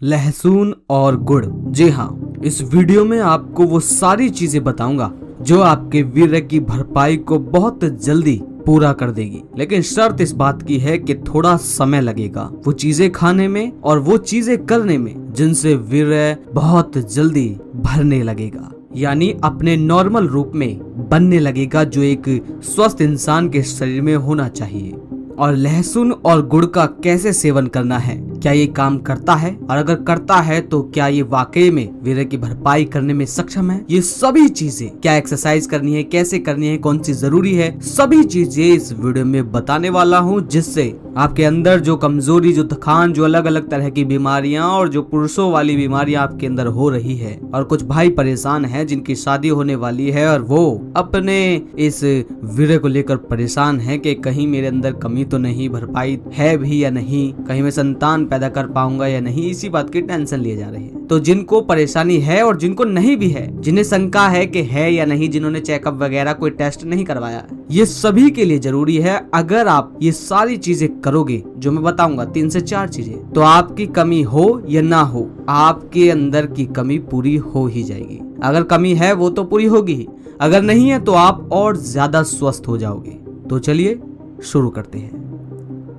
लहसुन और गुड़। जी हाँ, इस वीडियो में आपको वो सारी चीजें बताऊंगा जो आपके वीर्य की भरपाई को बहुत जल्दी पूरा कर देगी। लेकिन शर्त इस बात की है कि थोड़ा समय लगेगा वो चीजें खाने में और वो चीजें करने में जिनसे वीर्य बहुत जल्दी भरने लगेगा, यानी अपने नॉर्मल रूप में बनने लगेगा जो एक स्वस्थ इंसान के शरीर में होना चाहिए। और लहसुन और गुड़ का कैसे सेवन करना है, क्या ये काम करता है, और अगर करता है तो क्या ये वाकई में वीर्य की भरपाई करने में सक्षम है, ये सभी चीजें, क्या एक्सरसाइज करनी है, कैसे करनी है, कौन सी जरूरी है, सभी चीजें इस वीडियो में बताने वाला हूँ, जिससे आपके अंदर जो कमजोरी, जो थकान, जो अलग अलग तरह की बीमारियां और जो पुरुषों वाली बीमारियां आपके अंदर हो रही है, और कुछ भाई परेशान हैं जिनकी शादी होने वाली है और वो अपने इस वीर्य को लेकर परेशान है कि कहीं मेरे अंदर कमी तो नहीं, भरपाई है भी या नहीं, कहीं मैं संतान पैदा कर पाऊंगा या नहीं, इसी बात की टेंशन लिए जा रही है। तो जिनको परेशानी है और जिनको नहीं भी है, जिन्हें शंका है कि है या नहीं, जिन्होंने चेकअप वगैरह कोई टेस्ट नहीं करवाया, ये सभी के लिए जरूरी है। अगर आप ये सारी चीजें करोगे जो मैं बताऊंगा, 3 से 4 चीजें, तो आपकी कमी हो या ना हो, आपके अंदर की कमी पूरी हो ही जाएगी। अगर कमी है वो तो पूरी होगी ही, अगर नहीं है तो आप और ज्यादा स्वस्थ हो जाओगे। तो चलिए शुरू करते हैं।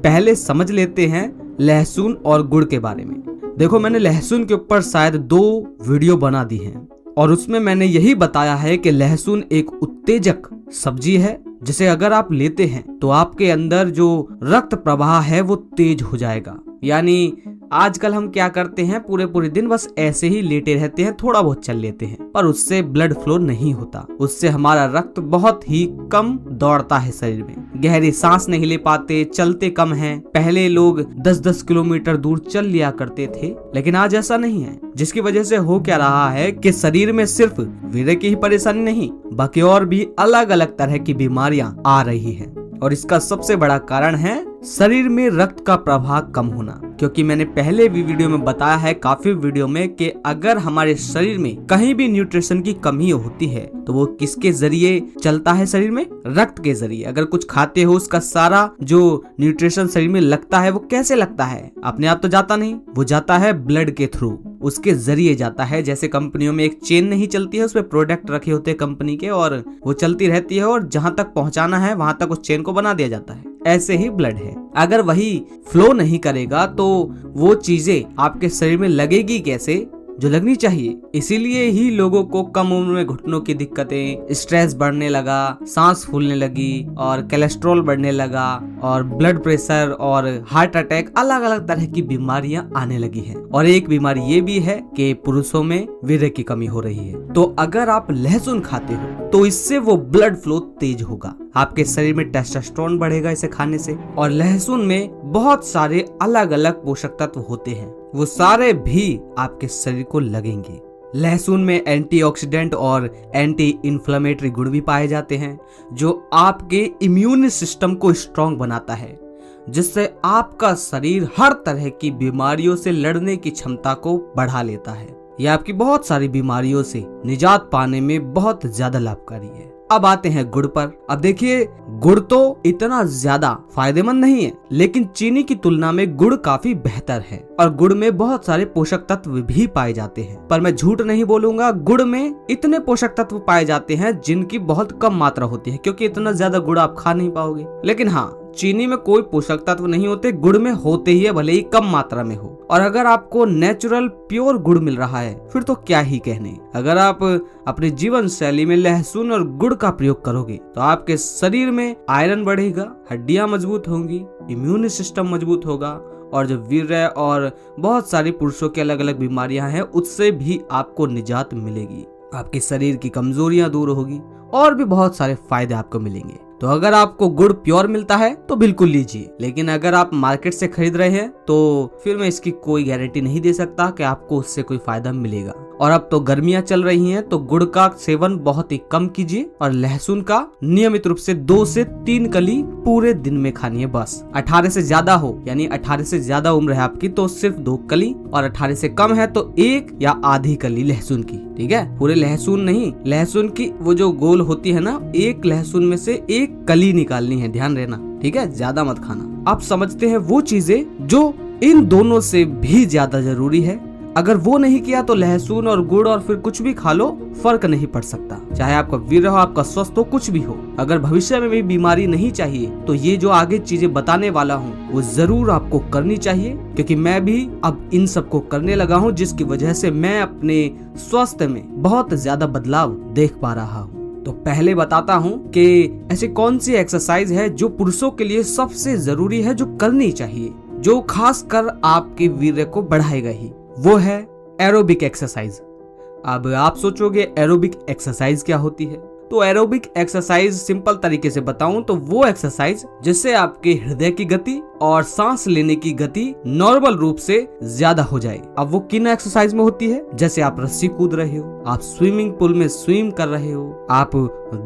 पहले समझ लेते हैं लहसुन और गुड़ के बारे में। देखो, मैंने लहसुन के ऊपर शायद 2 वीडियो बना दी हैं और उसमें मैंने यही बताया है कि लहसुन एक उत्तेजक सब्जी है, जिसे अगर आप लेते हैं तो आपके अंदर जो रक्त प्रवाह है वो तेज हो जाएगा। यानी आजकल हम क्या करते हैं, पूरे दिन बस ऐसे ही लेटे रहते हैं, थोड़ा बहुत चल लेते हैं, पर उससे ब्लड फ्लो नहीं होता, उससे हमारा रक्त बहुत ही कम दौड़ता है शरीर में, गहरी सांस नहीं ले पाते, चलते कम हैं। पहले लोग 10-10 किलोमीटर दूर चल लिया करते थे, लेकिन आज ऐसा नहीं है, जिसकी वजह से हो क्या रहा है कि शरीर में सिर्फ वीर्य की ही परेशानी नहीं, बाकी और भी अलग अलग तरह की बीमारियां आ रही है। और इसका सबसे बड़ा कारण है शरीर में रक्त का प्रवाह कम होना। क्योंकि मैंने पहले भी वीडियो में बताया है, काफी वीडियो में, कि अगर हमारे शरीर में कहीं भी न्यूट्रिशन की कमी होती है तो वो किसके जरिए चलता है, शरीर में रक्त के जरिए। अगर कुछ खाते हो, उसका सारा जो न्यूट्रिशन शरीर में लगता है वो कैसे लगता है, अपने आप तो जाता नहीं, वो जाता है ब्लड के थ्रू, उसके जरिए जाता है। जैसे कंपनियों में एक चेन नहीं चलती है, उसमें प्रोडक्ट रखे होते हैं कंपनी के और वो चलती रहती है और जहां तक पहुंचाना है वहां तक उस चेन को बना दिया जाता है। ऐसे ही ब्लड है, अगर वही फ्लो नहीं करेगा तो वो चीजें आपके शरीर में लगेगी कैसे, जो लगनी चाहिए। इसीलिए ही लोगों को कम उम्र में घुटनों की दिक्कतें, स्ट्रेस बढ़ने लगा, सांस फूलने लगी और कोलेस्ट्रॉल बढ़ने लगा और ब्लड प्रेशर और हार्ट अटैक, अलग अलग तरह की बीमारियां आने लगी हैं। और एक बीमारी ये भी है कि पुरुषों में वीर्य की कमी हो रही है। तो अगर आप लहसुन खाते हो तो इससे वो ब्लड फ्लो तेज होगा, आपके शरीर में टेस्टोस्टेरोन बढ़ेगा इसे खाने से। और लहसुन में बहुत सारे अलग अलग पोषक तत्व होते हैं, वो सारे भी आपके शरीर को लगेंगे। लहसुन में एंटीऑक्सीडेंट और एंटी इन्फ्लेमेटरी गुण भी पाए जाते हैं, जो आपके इम्यून सिस्टम को स्ट्रॉन्ग बनाता है, जिससे आपका शरीर हर तरह की बीमारियों से लड़ने की क्षमता को बढ़ा लेता है। यह आपकी बहुत सारी बीमारियों से निजात पाने में बहुत ज्यादा लाभकारी है। अब आते हैं गुड़ पर। अब देखिए, गुड़ तो इतना ज्यादा फायदेमंद नहीं है, लेकिन चीनी की तुलना में गुड़ काफी बेहतर है और गुड़ में बहुत सारे पोषक तत्व भी पाए जाते हैं। पर मैं झूठ नहीं बोलूंगा, गुड़ में इतने पोषक तत्व पाए जाते हैं जिनकी बहुत कम मात्रा होती है, क्योंकि इतना ज्यादा गुड़ आप खा नहीं पाओगे। लेकिन हाँ, चीनी में कोई पोषक तत्व नहीं होते, गुड़ में होते ही है, भले ही कम मात्रा में हो। और अगर आपको नेचुरल प्योर गुड़ मिल रहा है फिर तो क्या ही कहने। अगर आप अपनी जीवन शैली में लहसुन और गुड़ का प्रयोग करोगे तो आपके शरीर में आयरन बढ़ेगा, हड्डियां मजबूत होंगी, इम्यून सिस्टम मजबूत होगा, और जो वीर्य और बहुत सारी पुरुषों की अलग अलग बीमारियां हैं उससे भी आपको निजात मिलेगी, आपके शरीर की कमजोरियां दूर होगी और भी बहुत सारे फायदे आपको मिलेंगे। तो अगर आपको गुड़ प्योर मिलता है तो बिल्कुल लीजिए, लेकिन अगर आप मार्केट से खरीद रहे हैं तो फिर मैं इसकी कोई गारंटी नहीं दे सकता कि आपको उससे कोई फायदा मिलेगा। और अब तो गर्मियां चल रही हैं तो गुड़ का सेवन बहुत ही कम कीजिए और लहसुन का नियमित रूप से 2 से 3 कली पूरे दिन में खानी है बस। 18 से ज्यादा हो, यानी 18 से ज्यादा उम्र है आपकी तो सिर्फ 2 कली, और 18 से कम है तो 1 या आधी कली लहसुन की। ठीक है, पूरे लहसुन नहीं, लहसुन की वो जो गोल होती है ना, 1 लहसुन में से 1 कली निकालनी है, ध्यान रहना। ठीक है, ज्यादा मत खाना। आप समझते हैं वो चीजें जो इन दोनों से भी ज्यादा जरूरी है। अगर वो नहीं किया तो लहसुन और गुड़ और फिर कुछ भी खा लो, फर्क नहीं पड़ सकता। चाहे आपका वीर हो, आपका स्वस्थ हो, कुछ भी हो। अगर भविष्य में भी बीमारी नहीं चाहिए तो ये जो आगे चीजें बताने वाला हूँ वो जरूर आपको करनी चाहिए, क्योंकि मैं भी अब इन सबको करने लगा हूँ, जिसकी वजह से मैं अपने स्वास्थ्य में बहुत ज्यादा बदलाव देख पा रहा हूँ। तो पहले बताता हूँ कि ऐसी कौन सी एक्सरसाइज है जो पुरुषों के लिए सबसे जरूरी है, जो करनी चाहिए, जो खास कर आपके वीर्य को बढ़ाएगा ही। वो है एरोबिक एक्सरसाइज। अब आप सोचोगे एरोबिक एक्सरसाइज क्या होती है? तो एरोबिक एक्सरसाइज सिंपल तरीके से बताऊं तो वो एक्सरसाइज जिससे आपके हृदय की गति और सांस लेने की गति नॉर्मल रूप से ज्यादा हो जाए। अब वो किन एक्सरसाइज में होती है? जैसे आप रस्सी कूद रहे हो, आप स्विमिंग पूल में स्विम कर रहे हो, आप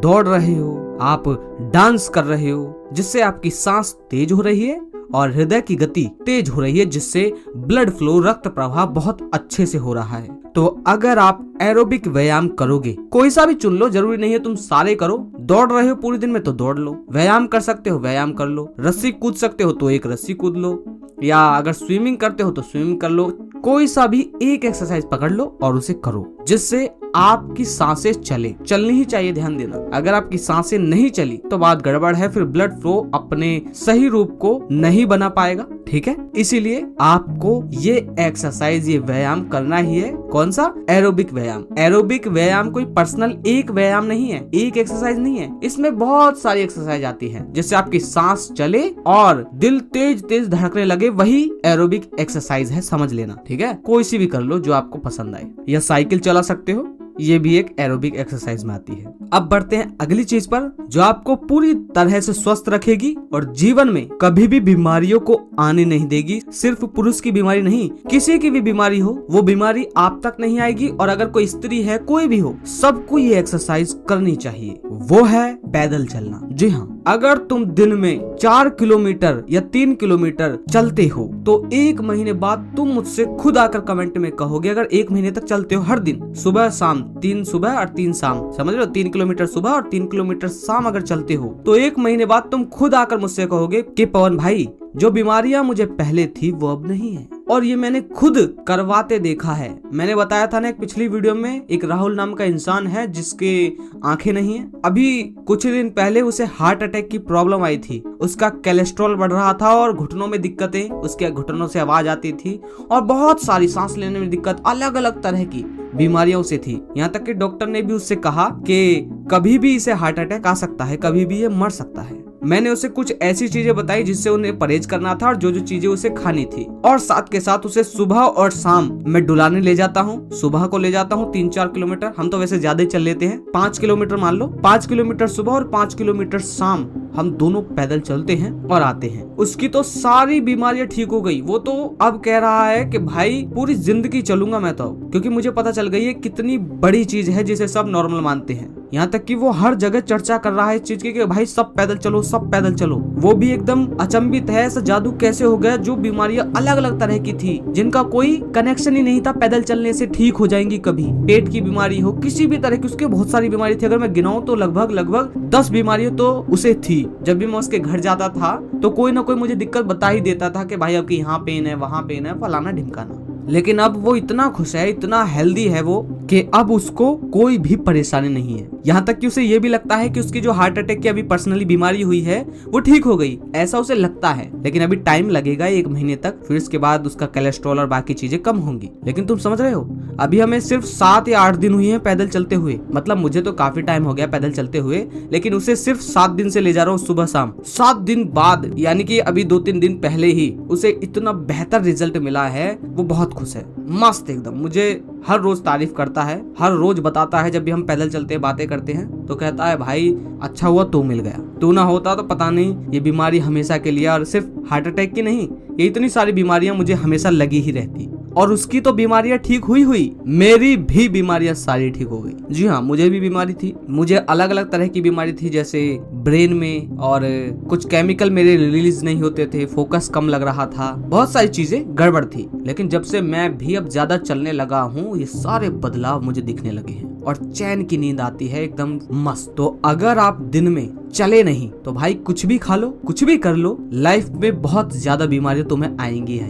दौड़ रहे हो, आप डांस कर रहे हो, जिससे आपकी सांस तेज हो रही है और हृदय की गति तेज हो रही है, जिससे ब्लड फ्लो, रक्त प्रवाह बहुत अच्छे से हो रहा है। तो अगर आप एरोबिक व्यायाम करोगे, कोई सा भी चुन लो, जरूरी नहीं है तुम सारे करो। दौड़ रहे हो पूरे दिन में तो दौड़ लो, व्यायाम कर सकते हो व्यायाम कर लो, रस्सी कूद सकते हो तो एक रस्सी कूद लो, या अगर स्विमिंग करते हो तो स्विमिंग कर लो। कोई सा भी एक एक्सरसाइज पकड़ लो और उसे करो, जिससे आपकी सांसें चलनी ही चाहिए। ध्यान देना, अगर आपकी सांसें नहीं चली तो बात गड़बड़ है, फिर ब्लड फ्लो अपने सही रूप को नहीं बना पाएगा। ठीक है, इसीलिए आपको ये एक्सरसाइज, ये व्यायाम करना ही है। कौन सा? एरोबिक व्यायाम। एरोबिक व्यायाम कोई पर्सनल एक व्यायाम नहीं है, एक एक्सरसाइज नहीं है, इसमें बहुत सारी एक्सरसाइज आती है जिससे आपकी सांस चले और दिल तेज तेज धड़कने लगे। वही एरोबिक एक्सरसाइज है, समझ लेना। ठीक है, कोई सी भी कर लो जो आपको पसंद आए, या साइकिल चला सकते हो, ये भी एक एरोबिक एक्सरसाइज में आती है। अब बढ़ते हैं अगली चीज पर, जो आपको पूरी तरह से स्वस्थ रखेगी और जीवन में कभी भी बीमारियों को आने नहीं देगी। सिर्फ पुरुष की बीमारी नहीं, किसी की भी बीमारी हो, वो बीमारी आप तक नहीं आएगी। और अगर कोई स्त्री है, कोई भी हो, सबको ये एक्सरसाइज करनी चाहिए। वो है पैदल चलना। जी हाँ, अगर तुम दिन में 4 किलोमीटर या 3 किलोमीटर चलते हो तो 1 महीने बाद तुम मुझसे खुद आकर कमेंट में कहोगे, अगर 1 महीने तक चलते हो हर दिन, सुबह शाम, 3 सुबह और 3 शाम, समझ रहे हो, 3 किलोमीटर सुबह और 3 किलोमीटर शाम अगर चलते हो तो 1 महीने बाद तुम खुद आकर मुझसे कहोगे कि पवन भाई, जो बीमारियां मुझे पहले थी वो अब नहीं है। और ये मैंने खुद करवाते देखा है। मैंने बताया था ना एक पिछली वीडियो में, एक राहुल नाम का इंसान है जिसके आंखें नहीं है। अभी कुछ दिन पहले उसे हार्ट अटैक की प्रॉब्लम आई थी, उसका कोलेस्ट्रॉल बढ़ रहा था और घुटनों में दिक्कतें, उसके घुटनों से आवाज आती थी और बहुत सारी सांस लेने में दिक्कत, अलग अलग तरह की बीमारियां उसे थी। यहाँ तक कि डॉक्टर ने भी उससे कहा कि कभी भी इसे हार्ट अटैक आ सकता है, कभी भी ये मर सकता है। मैंने उसे कुछ ऐसी चीजें बताई जिससे उन्हें परहेज करना था और जो जो चीजें उसे खानी थी, और साथ के साथ उसे सुबह और शाम मैं डुलाने ले जाता हूँ। सुबह को ले जाता हूँ 3-4 किलोमीटर, हम तो वैसे ज्यादा ही चल लेते हैं, 5 किलोमीटर मान लो, 5 किलोमीटर सुबह और 5 किलोमीटर शाम हम दोनों पैदल चलते हैं और आते हैं। उसकी तो सारी बीमारियां ठीक हो गई। वो तो अब कह रहा है कि भाई पूरी जिंदगी चलूंगा मैं तो, क्योंकि मुझे पता चल गई है कितनी बड़ी चीज है जिसे सब नॉर्मल मानते हैं। यहाँ तक कि वो हर जगह चर्चा कर रहा है इस चीज की कि भाई सब पैदल चलो, सब पैदल चलो। वो भी एकदम अचंभित है, ऐसा जादू कैसे हो गया, जो बीमारियां अलग अलग तरह की थी, जिनका कोई कनेक्शन ही नहीं था, पैदल चलने से ठीक हो जाएंगी। कभी पेट की बीमारी हो, किसी भी तरह की, उसके बहुत सारी बीमारी थी। अगर मैं गिनाऊं तो लगभग 10 बीमारियां तो उसे थी। जब भी मैं उसके घर जाता था तो कोई ना कोई मुझे दिक्कत बता ही देता था कि भाई आपकी यहाँ पेन है, वहाँ पेन है, फलाना ढिमकाना। लेकिन अब वो इतना खुश है, इतना हेल्दी है वो, कि अब उसको कोई भी परेशानी नहीं है। यहाँ तक कि उसे ये भी लगता है कि उसकी जो हार्ट अटैक की अभी पर्सनली बीमारी हुई है वो ठीक हो गई, ऐसा उसे लगता है। लेकिन अभी टाइम लगेगा 1 महीने तक, फिर इसके बाद उसका कोलेस्ट्रॉल और बाकी चीजें कम होंगी। लेकिन तुम समझ रहे हो, अभी हमें सिर्फ 7 या 8 दिन हुए हैं पैदल चलते हुए। मतलब मुझे तो काफी टाइम हो गया पैदल चलते हुए, लेकिन उसे सिर्फ 7 दिन से ले जा रहा हूँ सुबह शाम। 7 दिन बाद, यानी कि अभी 2-3 दिन पहले ही उसे इतना बेहतर रिजल्ट मिला है। वो बहुत खुश है, मस्त एकदम। मुझे हर रोज तारीफ करता है, हर रोज बताता है, जब भी हम पैदल चलते हैं, बातें करते हैं तो कहता है भाई अच्छा हुआ तू मिल गया, तू ना होता तो पता नहीं ये बीमारी हमेशा के लिए, और सिर्फ हार्ट अटैक की नहीं, ये इतनी सारी बीमारियां मुझे हमेशा लगी ही रहती। और उसकी तो बीमारियां ठीक हुई, मेरी भी बीमारियां सारी ठीक हो गई। जी हाँ, मुझे भी बीमारी थी, मुझे अलग अलग तरह की बीमारी थी, जैसे ब्रेन में, और कुछ केमिकल मेरे रिलीज नहीं होते थे, फोकस कम लग रहा था, बहुत सारी चीजें गड़बड़ थी। लेकिन जब से मैं भी अब ज्यादा चलने लगा हूँ, ये सारे बदलाव मुझे दिखने लगे हैं और चैन की नींद आती है एकदम मस्त। तो अगर आप दिन में चले नहीं तो भाई कुछ भी खा लो, कुछ भी कर लो, लाइफ में बहुत ज्यादा बीमारियां तुम्हें आएंगी।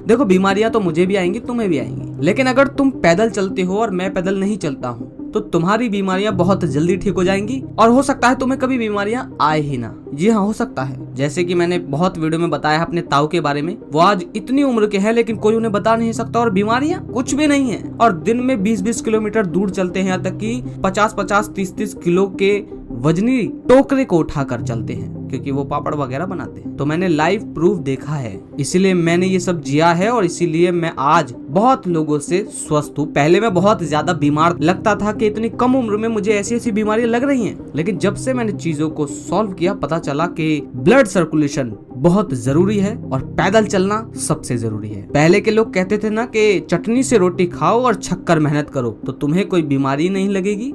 देखो बीमारियां तो मुझे भी आएंगी, तुम्हें भी आएंगी, लेकिन अगर तुम पैदल चलते हो और मैं पैदल नहीं चलता हूँ तो तुम्हारी बीमारियां बहुत जल्दी ठीक हो जाएंगी और हो सकता है तुम्हें कभी बीमारियां आए ही ना। जी हाँ, हो सकता है। जैसे कि मैंने बहुत वीडियो में बताया अपने ताऊ के बारे में, वो आज इतनी उम्र के हैं लेकिन कोई उन्हें बता नहीं सकता और बीमारियां कुछ भी नहीं है, और दिन में 20-20 किलोमीटर दूर चलते हैं, यहाँ तक कि 50-50, 30-30 किलो के वजनी टोकरे को उठाकर चलते हैं क्योंकि वो पापड़ वगैरह बनाते हैं। तो मैंने लाइव प्रूफ देखा है, इसीलिए मैंने ये सब जिया है और इसीलिए मैं आज बहुत लोगों से स्वस्थ हूँ। पहले मैं बहुत ज्यादा बीमार लगता था कि इतनी कम उम्र में मुझे ऐसी ऐसी बीमारियां लग रही हैं, लेकिन जब से मैंने चीजों को सॉल्व किया पता चला कि ब्लड सर्कुलेशन बहुत जरूरी है और पैदल चलना सबसे जरूरी है। पहले के लोग कहते थे ना कि चटनी से रोटी खाओ और छक्कर मेहनत करो तो तुम्हें कोई बीमारी नहीं लगेगी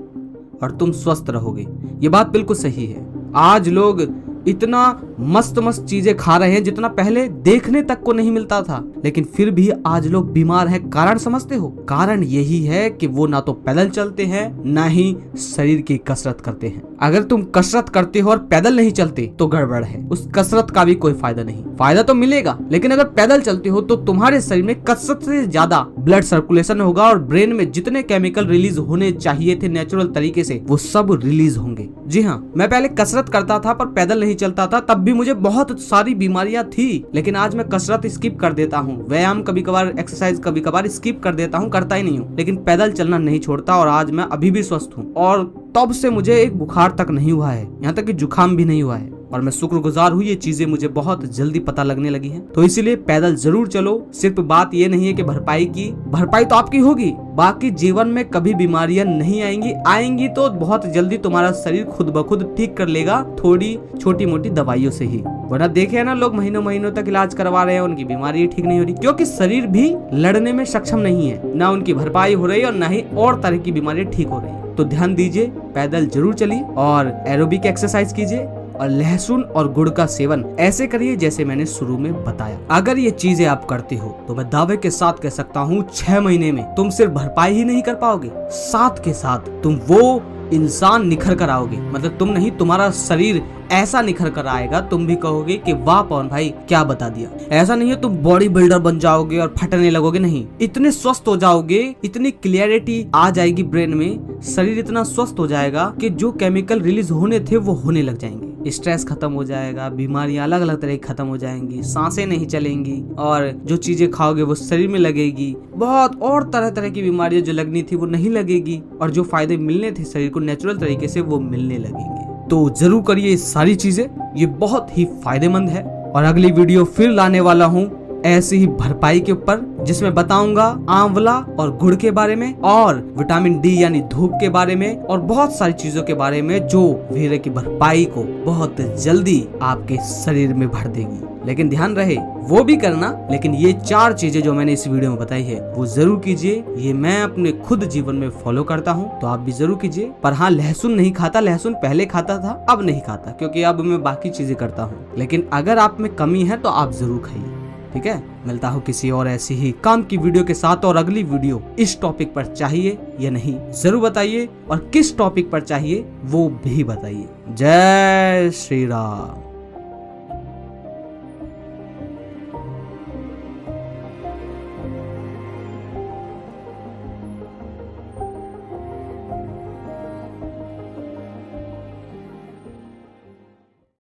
और तुम स्वस्थ रहोगे। ये बात बिल्कुल सही है। आज लोग इतना मस्त मस्त चीजें खा रहे हैं जितना पहले देखने तक को नहीं मिलता था, लेकिन फिर भी आज लोग बीमार हैं। कारण समझते हो? कारण यही है कि वो ना तो पैदल चलते हैं ना ही शरीर की कसरत करते हैं। अगर तुम कसरत करते हो और पैदल नहीं चलते तो गड़बड़ है, उस कसरत का भी कोई फायदा नहीं। फायदा तो मिलेगा, लेकिन अगर पैदल चलते हो तो तुम्हारे शरीर में कसरत से ज्यादा ब्लड सर्कुलेशन होगा और ब्रेन में जितने केमिकल रिलीज होने चाहिए थे नेचुरल तरीके से वो सब रिलीज होंगे। जी हाँ, मैं पहले कसरत करता था पर पैदल नहीं चलता था, तब भी मुझे बहुत सारी बीमारियां थी, लेकिन आज मैं कसरत स्किप कर देता हूँ, व्यायाम कभी कभार, एक्सरसाइज कभी कभार स्किप कर देता हूँ, करता ही नहीं हूँ, लेकिन पैदल चलना नहीं छोड़ता और आज मैं अभी भी स्वस्थ हूँ और तब से मुझे एक बुखार तक नहीं हुआ है, यहाँ तक कि जुकाम भी नहीं हुआ है और मैं शुक्रगुजार हूँ। ये चीजें मुझे बहुत जल्दी पता लगने लगी हैं, तो इसीलिए पैदल जरूर चलो। सिर्फ बात ये नहीं है कि भरपाई तो आपकी होगी, बाकी जीवन में कभी बीमारियां नहीं आएंगी तो बहुत जल्दी तुम्हारा शरीर खुद ब खुद ठीक कर लेगा, थोड़ी छोटी मोटी दवाइयों से ही। वरना देखे ना लोग महीनों तक इलाज करवा रहे हैं, उनकी बीमारी ठीक नहीं हो रही क्योंकि शरीर भी लड़ने में सक्षम नहीं है, ना उनकी भरपाई हो रही है और ना ही और तरह की बीमारी ठीक हो रही है। तो ध्यान दीजिए, पैदल जरूर चलिए और एरोबिक एक्सरसाइज कीजिए और लहसुन और गुड़ का सेवन ऐसे करिए जैसे मैंने शुरू में बताया। अगर ये चीजें आप करते हो तो मैं दावे के साथ कह सकता हूँ 6 महीने में तुम सिर्फ भरपाई ही नहीं कर पाओगे, साथ के साथ तुम वो इंसान निखर कर आओगे। मतलब तुम नहीं, तुम्हारा शरीर ऐसा निखर कर आएगा, तुम भी कहोगे कि वाह पवन भाई क्या बता दिया। ऐसा नहीं है तुम बॉडी बिल्डर बन जाओगे और फटने लगोगे, नहीं, इतने स्वस्थ हो जाओगे, इतनी क्लियरिटी आ जाएगी ब्रेन में, शरीर इतना स्वस्थ हो जाएगा कि जो केमिकल रिलीज होने थे वो होने लग जाएंगे, स्ट्रेस खत्म हो जाएगा, बीमारियां अलग अलग तरह की खत्म हो जाएंगी, सांसें नहीं चलेंगी और जो चीजें खाओगे वो शरीर में लगेगी, बहुत और तरह तरह की बीमारियां जो लगनी थी वो नहीं लगेगी और जो फायदे मिलने थे शरीर को नेचुरल तरीके से वो मिलने लगेंगे। तो जरूर करिए ये सारी चीजें, ये बहुत ही फायदेमंद है। और अगली वीडियो फिर लाने वाला हूँ ऐसी ही भरपाई के ऊपर, जिसमें बताऊंगा आंवला और गुड़ के बारे में और विटामिन डी यानी धूप के बारे में और बहुत सारी चीजों के बारे में जो वीर्य की भरपाई को बहुत जल्दी आपके शरीर में भर देगी। लेकिन ध्यान रहे वो भी करना, लेकिन ये 4 चीजें जो मैंने इस वीडियो में बताई है वो जरूर कीजिए। ये मैं अपने खुद जीवन में फॉलो करता हूँ, तो आप भी जरूर कीजिए। पर हाँ, लहसुन नहीं खाता, लहसुन पहले खाता था, अब नहीं खाता क्योंकि अब मैं बाकी चीजें करता हूँ। लेकिन अगर आप में कमी है तो आप जरूर खाइए, ठीक है। मिलता हूँ किसी और ऐसी ही काम की वीडियो के साथ, और अगली वीडियो इस टॉपिक पर चाहिए या नहीं जरूर बताइए, और किस टॉपिक पर चाहिए वो भी बताइए। जय श्री राम।